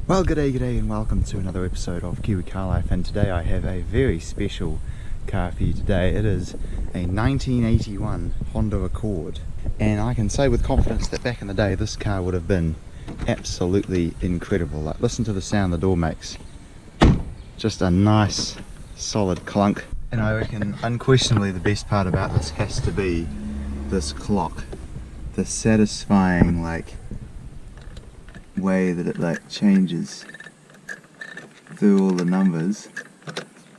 Well, g'day and welcome to another episode of Kiwi Car Life, and today I have a very special car for you today. It is a 1981 Honda Accord, and I can say with confidence that back in the day this car would have been absolutely incredible. Like, listen to the sound the door makes. Just a nice solid clunk. And I reckon unquestionably the best part about this has to be this clock. The satisfying way that it changes through all the numbers.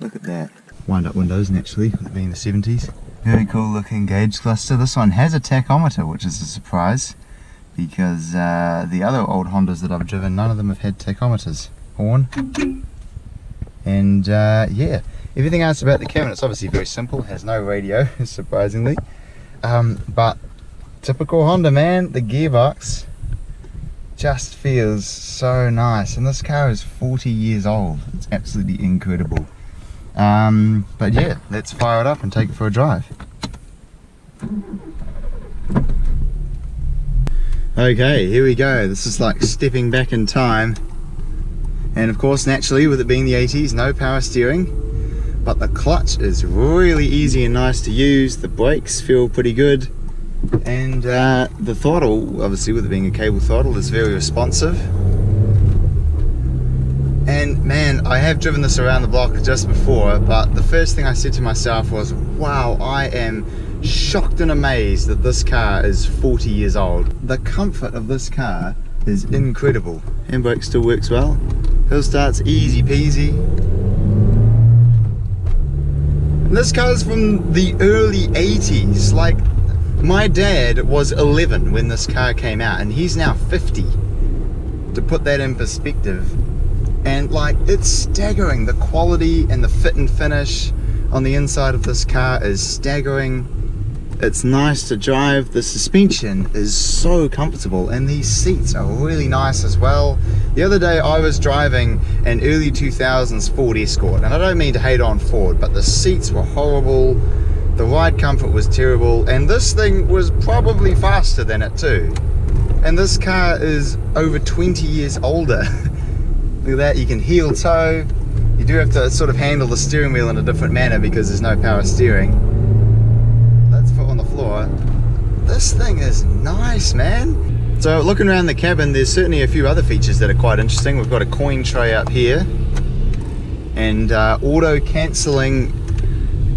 Look at that. Wind up windows naturally, with it being the 70s. Very cool looking gauge cluster. This one has a tachometer, which is a surprise because the other old Hondas that I've driven, none of them have had tachometers. Horn. And yeah, everything else about the cabin, it's obviously very simple, has no radio surprisingly, but typical Honda, man. The gearbox just feels so nice, and this car is 40 years old. It's absolutely incredible. But yeah, let's fire it up and take it for a drive. Okay, here we go. This is like stepping back in time, and of course naturally with it being the 80s, no power steering, but the clutch is really easy and nice to use. The brakes feel pretty good. And the throttle, obviously with it being a cable throttle, is very responsive. And man, I have driven this around the block just before, but the first thing I said to myself was, wow, I am shocked and amazed that this car is 40 years old. The comfort of this car is incredible. Handbrake still works well. Hill start's easy peasy. And this car is from the early 80s. Like, my dad was 11 when this car came out, and he's now 50, to put that in perspective. And like, it's staggering. The quality and the fit and finish on the inside of this car is staggering. It's nice to drive. The suspension is so comfortable, and these seats are really nice as well. The other day I was driving an early 2000s Ford Escort, and I don't mean to hate on Ford, but the seats were horrible. The ride comfort was terrible, and this thing was probably faster than it too. And this car is over 20 years older. Look at that, you can heel toe. You do have to sort of handle the steering wheel in a different manner because there's no power steering. That's foot on the floor. This thing is nice, man. So looking around the cabin, there's certainly a few other features that are quite interesting. We've got a coin tray up here, and auto cancelling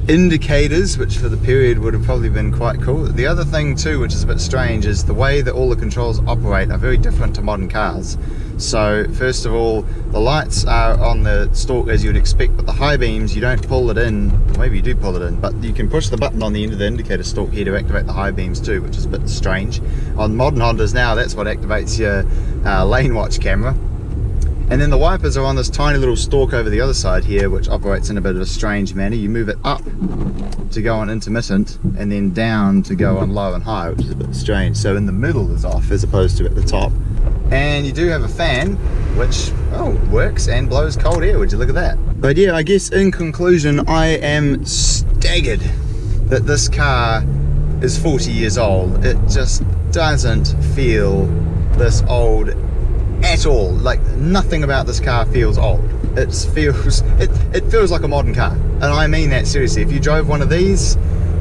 indicators, which for the period would have probably been quite cool. The other thing too, which is a bit strange, is the way that all the controls operate are very different to modern cars. So first of all, the lights are on the stalk as you'd expect, but the high beams, you don't pull it in. Maybe you do pull it in, but you can push the button on the end of the indicator stalk here to activate the high beams too, which is a bit strange. On modern Hondas now, that's what activates your lane watch camera. And then the wipers are on this tiny little stalk over the other side here, which operates in a bit of a strange manner. You move it up to go on intermittent, and then down to go on low and high, which is a bit strange. So in the middle is off as opposed to at the top. And you do have a fan, which works and blows cold air. Would you look at that? But yeah, I guess in conclusion, I am staggered that this car is 40 years old. It just doesn't feel this old at all. Like, nothing about this car feels old. It feels like a modern car, and I mean that seriously. If you drove one of these,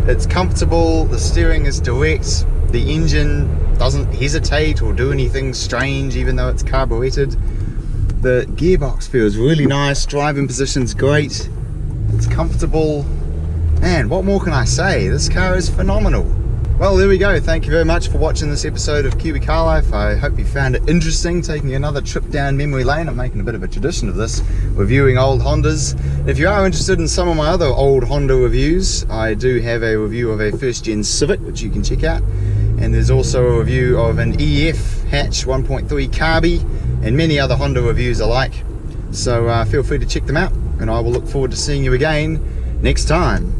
it's comfortable, the steering is direct, the engine doesn't hesitate or do anything strange even though it's carbureted. The gearbox feels really nice, driving position's great, it's comfortable. Man, what more can I say? This car is phenomenal. Well, there we go. Thank you very much for watching this episode of Kiwi Car Life. I hope you found it interesting, taking another trip down memory lane. I'm making a bit of a tradition of this, reviewing old Hondas. If you are interested in some of my other old Honda reviews, I do have a review of a first-gen Civic, which you can check out. And there's also a review of an EF hatch 1.3 carby, and many other Honda reviews alike. So feel free to check them out, and I will look forward to seeing you again next time.